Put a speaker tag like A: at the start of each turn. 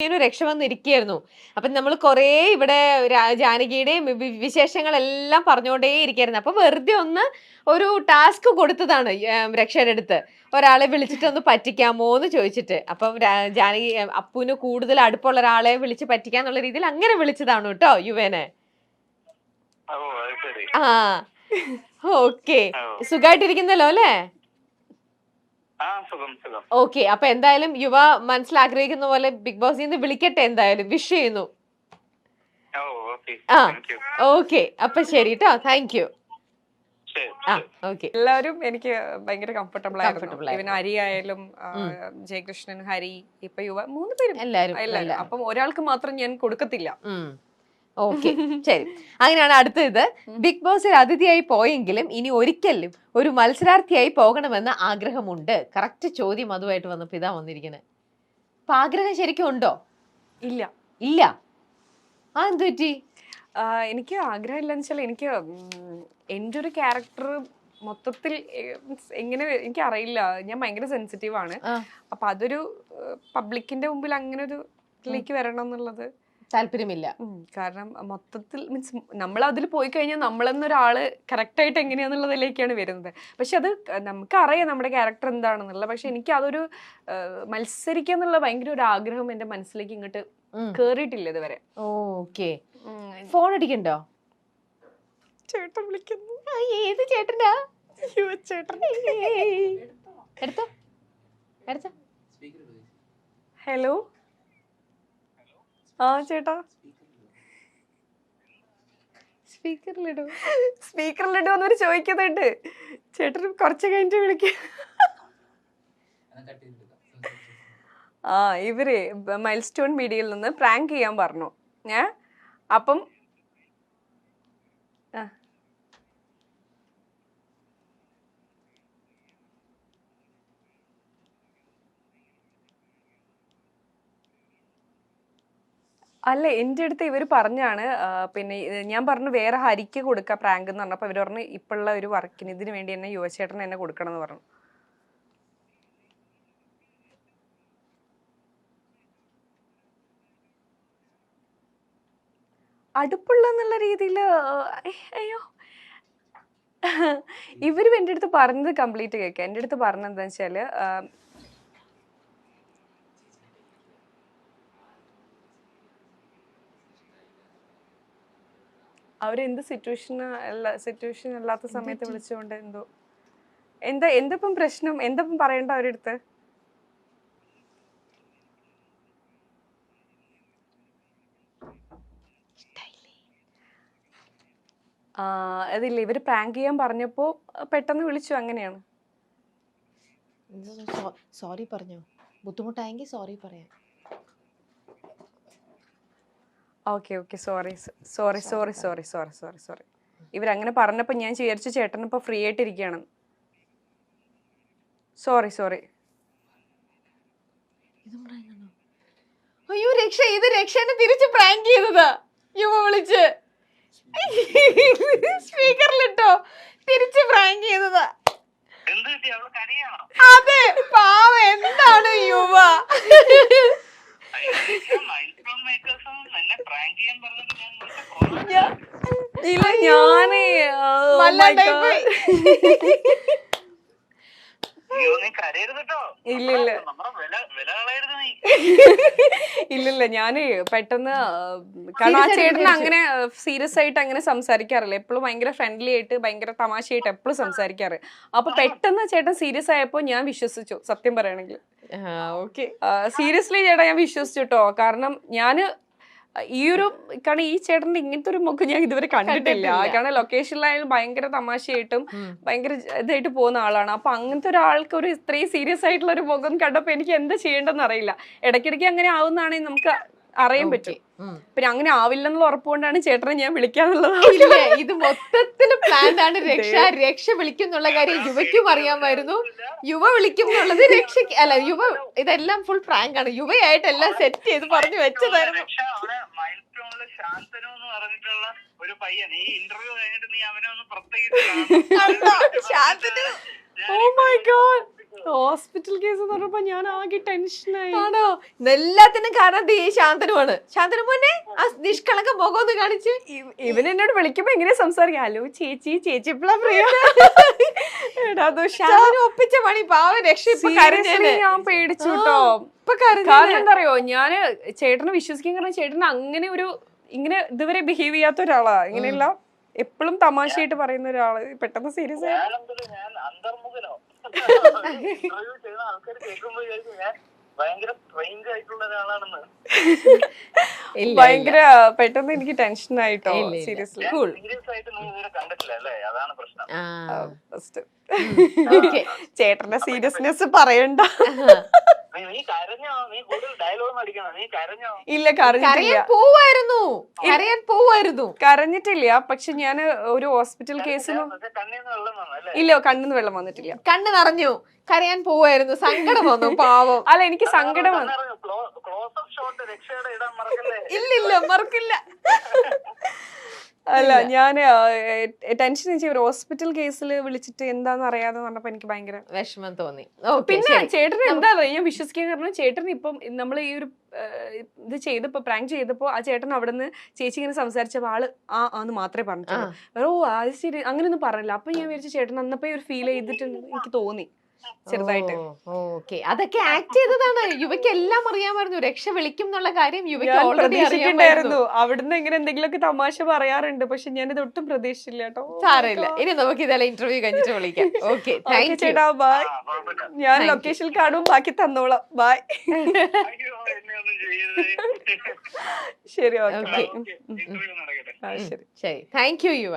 A: രക്ഷ വന്നിരിക്കുകയായിരുന്നു. അപ്പം നമ്മൾ കുറേ ഇവിടെ ജാനകിയുടെയും വിശേഷങ്ങളെല്ലാം പറഞ്ഞുകൊണ്ടേ ഇരിക്കുകയായിരുന്നു. അപ്പൊ വെറുതെ ഒന്ന് ഒരു ടാസ്ക് കൊടുത്തതാണ് രക്ഷയുടെ അടുത്ത്, ഒരാളെ വിളിച്ചിട്ട് ഒന്ന് പറ്റിക്കാമോ എന്ന് ചോദിച്ചിട്ട്. അപ്പം ജാനകി അപ്പുവിന് കൂടുതൽ അടുപ്പുള്ള ഒരാളെ വിളിച്ച് പറ്റിക്കാന്നുള്ള രീതിയിൽ അങ്ങനെ വിളിച്ചതാണ് കേട്ടോ യുവനെ. ആ ഓക്കെ, സുഖമായിട്ടിരിക്കുന്നല്ലോ അല്ലേ? ഓക്കെ, അപ്പൊ എന്തായാലും യുവ മനസ്സിലാഗ്രഹിക്കുന്ന പോലെ ബിഗ് ബോസിൽ നിന്ന് വിളിക്കട്ടെ, എന്തായാലും വിഷ് ചെയ്യുന്നു. ആ ഓക്കെ, അപ്പൊ ശരി കേട്ടോ, താങ്ക് യു.
B: എല്ലാവരും എനിക്ക് ഭയങ്കര കംഫർട്ടബിൾ ആയിരുന്നു. ഇവൻ ഹരി ആയാലും ജയകൃഷ്ണൻ, ഹരി, ഇപ്പൊ യുവ, 3 പേരും എല്ലാവരും. അപ്പം ഒരാൾക്ക് മാത്രം ഞാൻ കൊടുക്കത്തില്ല.
A: ഓക്കെ ശരി, അങ്ങനെയാണ് അടുത്തത്. ബിഗ് ബോസിൽ അതിഥിയായി പോയെങ്കിലും ഇനി ഒരിക്കലും ഒരു മത്സരാർത്ഥിയായി പോകണമെന്ന് ആഗ്രഹമുണ്ട്. കറക്റ്റ് ചോദ്യം അതുമായിട്ട് വന്നപ്പോ ഇതാ വന്നിരിക്കുന്നത്. അപ്പൊ ആഗ്രഹം ശരിക്കും ഉണ്ടോ?
B: ഇല്ല
A: ഇല്ല. ആ എന്ത് പറ്റി?
B: എനിക്ക് ആഗ്രഹം ഇല്ലെന്ന് വെച്ചാൽ എനിക്ക് എൻ്റെ ഒരു ക്യാരക്ടർ മൊത്തത്തിൽ എങ്ങനെ എനിക്ക് അറിയില്ല, ഞാൻ ഭയങ്കര സെൻസിറ്റീവ് ആണ്. അപ്പൊ അതൊരു പബ്ലിക്കിന്റെ മുമ്പിൽ അങ്ങനെ ഒരു ഇതിലേക്ക് വരണം എന്നുള്ളത്
A: താല്പര്യമില്ല.
B: കാരണം മൊത്തത്തിൽ മീൻസ് നമ്മൾ അതിൽ പോയി കഴിഞ്ഞാൽ നമ്മളെന്നൊരാള് കറക്റ്റ് ആയിട്ട് എങ്ങനെയാന്നുള്ളതിലേക്കാണ് വരുന്നത്. പക്ഷെ അത് നമുക്കറിയാം നമ്മുടെ ക്യാരക്ടർ എന്താണെന്നുള്ളത്. പക്ഷെ എനിക്ക് അതൊരു മത്സരിക്കുക എന്നുള്ള ഭയങ്കര ഒരു ആഗ്രഹം എന്റെ മനസ്സിലേക്ക് ഇങ്ങോട്ട് കേറിയിട്ടില്ല ഇതുവരെ.
A: ഓക്കെ, ഫോൺ അടിക്കണ്ടോ?
B: ചേട്ടൻ വിളിക്കുന്നു.
A: ഏത് ചേട്ടനാ?
B: ചേട്ടൻ.
A: എടുത്തോ എടുത്തോ.
B: ഹലോ. ആ ചേട്ടാ, സ്പീക്കറിലിടൂ എന്നൊരു ചോദിക്കുന്നുണ്ട്. ചേട്ടൻ കുറച്ച് കഴിഞ്ഞിട്ട് വിളിക്ക. ഇവര് മൈൽ സ്റ്റോൺ മീഡിയയിൽ നിന്ന് പ്രാങ്ക് ചെയ്യാൻ പറഞ്ഞു. അപ്പം അല്ല, എൻ്റെ അടുത്ത് ഇവർ പറഞ്ഞാണ്. പിന്നെ ഞാൻ പറഞ്ഞു വേറെ ഹരിക്ക് കൊടുക്കുക പ്രാങ്ക് എന്ന് പറഞ്ഞപ്പോൾ ഇവർ പറഞ്ഞു ഇപ്പോഴുള്ള ഒരു വർക്കിന് ഇതിന് വേണ്ടി തന്നെ യുവചേട്ടൻ എന്നെ കൊടുക്കണം എന്ന് പറഞ്ഞു. അടുപ്പുള്ള എന്നുള്ള രീതിയിൽ അയ്യോ, ഇവരും എൻ്റെ അടുത്ത് പറഞ്ഞത് കംപ്ലീറ്റ് കേൾക്കുക. എൻ്റെ അടുത്ത് പറഞ്ഞത് എന്താ വെച്ചാൽ അവരെന്ത് സിറ്റുവേഷൻ അല്ലാത്ത സമയത്ത് വിളിച്ചുകൊണ്ട് എന്തപ്പം പ്രശ്നം, എന്തപ്പം പറയണ്ട അവരെടുത്ത്? അതില്ല, ഇവര് പ്രാങ്ക് ചെയ്യാൻ പറഞ്ഞപ്പോ പെട്ടെന്ന് വിളിച്ചു, അങ്ങനെയാണ്.
A: സോറി പറഞ്ഞോ? ബുദ്ധിമുട്ടായെങ്കിൽ സോറി പറയാം.
B: Okay okay, sorry sorry sorry sorry sorry sorry sorry. ഇവരങ്ങനെ പറഞ്ഞപ്പോൾ ഞാൻ വിചാരിച്ചു ചേട്ടൻ ഇപ്പോൾ ഫ്രീ ആയിട്ടിരിക്കുകയാണ്. Sorry sorry.
A: അയ്യോ രക്ഷ, ഇത് രക്ഷനെ തിരിച്ച് പ്രാങ്ക് ചെയ്തതാ യുവ വിളിച്ച്. സ്പീക്കറിലിട്ടോ, തിരിച്ച് പ്രാങ്ക് ചെയ്തതാ. അതെ, പാവ എന്താണ് യുവ.
B: ഇല്ലില്ല, ഞാന് പെട്ടെന്ന് കാരണം ആ ചേട്ടൻ അങ്ങനെ സീരിയസ് ആയിട്ട് അങ്ങനെ സംസാരിക്കാറില്ല. എപ്പോഴും ഭയങ്കര ഫ്രണ്ട്ലി ആയിട്ട് ഭയങ്കര തമാശയായിട്ട് എപ്പോഴും സംസാരിക്കാറ്. അപ്പൊ പെട്ടെന്ന് ചേട്ടൻ സീരിയസ് ആയപ്പോ ഞാൻ വിശ്വസിച്ചു, സത്യം പറയുകയാണെങ്കിൽ. സീരിയസ്ലി ചേട്ടാ ഞാൻ വിശ്വസിച്ചു കേട്ടോ. കാരണം ഞാന് കാരണം ഈ ചേട്ടന്റെ ഇങ്ങനത്തെ ഒരു മുഖം ഞാൻ ഇതുവരെ കണ്ടിട്ടില്ല. കാരണം ലൊക്കേഷനിലായാലും ഭയങ്കര തമാശയായിട്ടും ഭയങ്കര ഇതായിട്ട് പോകുന്ന ആളാണ്. അപ്പൊ അങ്ങനത്തെ ഒരാൾക്ക് ഒരു ഇത്രയും സീരിയസ് ആയിട്ടുള്ള ഒരു മുഖം കണ്ടപ്പോ എനിക്ക് എന്താ ചെയ്യേണ്ടെന്ന് അറിയില്ല. ഇടയ്ക്കിടയ്ക്ക് അങ്ങനെ ആവുന്നതാണെങ്കിൽ നമുക്ക് അറിയാൻ പറ്റും. പിന്നെ അങ്ങനെ ആവില്ലെന്നുള്ള ഉറപ്പുകൊണ്ടാണ് ചേട്ടനെ ഞാൻ വിളിക്കാന്നുള്ളത്.
A: ഇത് മൊത്തത്തിൽ പ്ലാൻ ആണ്. രക്ഷ വിളിക്കുന്നുള്ള കാര്യം യുവയ്ക്കും അറിയാമായിരുന്നു. യുവ വിളിക്കും എന്നുള്ളത് രക്ഷയ്ക്ക് അല്ല, യുവ ഇതെല്ലാം ഫുൾ പ്രാങ്ക് ആണ്. യുവയായിട്ട് എല്ലാം സെറ്റ് ചെയ്ത് പറഞ്ഞു വെച്ചതായിരുന്നു.
C: ശാന്തനു എന്ന് പറഞ്ഞിട്ടുള്ള ഒരു പയ്യൻ ഈ ഇന്റർവ്യൂ കഴിഞ്ഞിട്ട് നീ അവനെ ഒന്ന് പ്രത്യേകിച്ച്
B: ഹോസ്പിറ്റൽ കേസ് എന്ന് പറഞ്ഞപ്പോ ഞാൻ ആകെ ടെൻഷനായി.
A: ആണോ? എല്ലാത്തിനും കാരണം ദേ ഈ ശാന്തനുമാണ്. ശാന്തനു മോനെ ആ നിഷ്കളങ്ക മുഖം ഒന്ന് കാണിച്ച്.
B: ഇവൻ എന്നോട് വിളിക്കുമ്പോ എങ്ങനെ സംസാരിക്കാം, ഹലോ ചേച്ചി, ചേച്ചി എപ്പോഴാ ഫ്രീ?
A: ശാന്തനു ഒപ്പിച്ച പണി പാവം രക്ഷ. ഇപ്പൊ കരഞ്ഞേനെ.
B: ഞാൻ പേടിച്ചു കേട്ടോ.
A: ഇപ്പൊ കരഞ്ഞേനെ.
B: കാരണം എന്താ അറിയോ, ഞാന് ചേട്ടനെ വിശ്വസിക്കാൻ കാരണം ചേട്ടന് അങ്ങനെ ഒരു ഇങ്ങനെ ഇതുവരെ ബിഹേവ് ചെയ്യാത്ത ഒരാളാ. ഇങ്ങനെയല്ല, എപ്പോഴും തമാശയായിട്ട് പറയുന്ന ഒരാള് പെട്ടെന്ന് സീരിയസ് ആയി.
C: ഞാൻ അന്തർമുഖനോ ഇന്റർവ്യൂ ചെയ്യുന്ന ആൾക്കാർ കേൾക്കുമ്പോൾ ഞാൻ ഭയങ്കര സ്ട്രെയിഞ്ച് ആയിട്ടുള്ള ഒരാളാണെന്ന്.
B: ഭയങ്കര പെട്ടെന്ന് എനിക്ക് ടെൻഷൻ ആയിട്ടോ. സീരിയസ്ലി
C: സീരിയസ് ആയിട്ട് നീ ഇതുവരെ കണ്ടിട്ടില്ല അല്ലേ? അതാണ് പ്രശ്നം.
B: ഫസ്റ്റ് ചേട്ടന്റെ സീരിയസ്നെസ് പറയണ്ട.
C: നീ കരഞ്ഞോ? നീ കൂടുതൽ ഡയലോഗ് അടിക്കണം. നീ കരഞ്ഞോ?
B: ഇല്ല, കരഞ്ഞിട്ടില്ല.
A: പോവായിരുന്നു.
B: കരഞ്ഞിട്ടില്ല. പക്ഷെ ഞാൻ ഒരു ഹോസ്പിറ്റൽ കേസിലും
C: കണ്ണീന്ന് വെള്ളം വന്നു അല്ലേ?
B: ഇല്ല, കണ്ണിന്ന് വെള്ളം വന്നിട്ടില്ല.
A: കണ്ണ് നിറഞ്ഞു, കരയാൻ പോവായിരുന്നു, സങ്കടം വന്നു പാവം.
B: അല്ല, എനിക്ക് സങ്കടം വന്നു.
C: ക്ലോസപ്പ് ഷോട്ട് രക്ഷയുടെ ഇടാൻ മറക്കല്ലേ?
A: ഇല്ലില്ല, മറക്കില്ല.
B: അല്ല, ഞാൻ ടെൻഷൻ വെച്ചാൽ ഒരു ഹോസ്പിറ്റൽ കേസിൽ വിളിച്ചിട്ട് എന്താന്ന് അറിയാതെ പറഞ്ഞപ്പോ എനിക്ക് ഭയങ്കര
A: വിഷമം തോന്നി.
B: പിന്നെ ചേട്ടന് എന്താ ഞാൻ വിശ്വസിക്കാൻ കാരണം, ചേട്ടൻ ഇപ്പം നമ്മൾ ഈ ഒരു ഇത് ചെയ്തപ്പോ പ്രാങ്ക് ചെയ്തപ്പോ ആ ചേട്ടൻ അവിടെ നിന്ന് ചേച്ചി ഇങ്ങനെ സംസാരിച്ചപ്പോ ആള് ആന്ന് മാത്രമേ പറഞ്ഞിട്ടുള്ളൂ. ഓ അത് ശരി, അങ്ങനെയൊന്നും പറഞ്ഞില്ല. അപ്പൊ ഞാൻ വിചാരിച്ചു ചേട്ടൻ അന്നപ്പോ ഒരു ഫീൽ ചെയ്തിട്ടുണ്ട് എനിക്ക് തോന്നി ചെറുതായിട്ട്.
A: ഓക്കെ, അതൊക്കെ ആക്ട് ചെയ്തതാണ്. യുവയ്ക്ക് എല്ലാം അറിയാമായിരുന്നു, രക്ഷ വിളിക്കും എന്നുള്ള കാര്യം യുവയ്ക്ക് ഓൾറെഡി അറിയാമായിരുന്നു.
B: അവിടുന്ന് ഇങ്ങനെ എന്തെങ്കിലുമൊക്കെ തമാശ പറയാറുണ്ട്, പക്ഷെ ഞാനിത് ഒട്ടും പ്രതീക്ഷിച്ചില്ല കേട്ടോ.
A: സാരമില്ല, ഇനി നമുക്ക് ഇതെല്ലാം ഇന്റർവ്യൂ കഴിഞ്ഞിട്ട് വിളിക്കാം. ഓക്കെ, താങ്ക് യു
B: ചേട്ടാ, ബൈ. ഞാൻ ലൊക്കേഷൻ കാണും, ബാക്കി തന്നോളാം. ബൈ. ശരി, ഓക്കെ.
A: ശരി, താങ്ക് യു യുവ.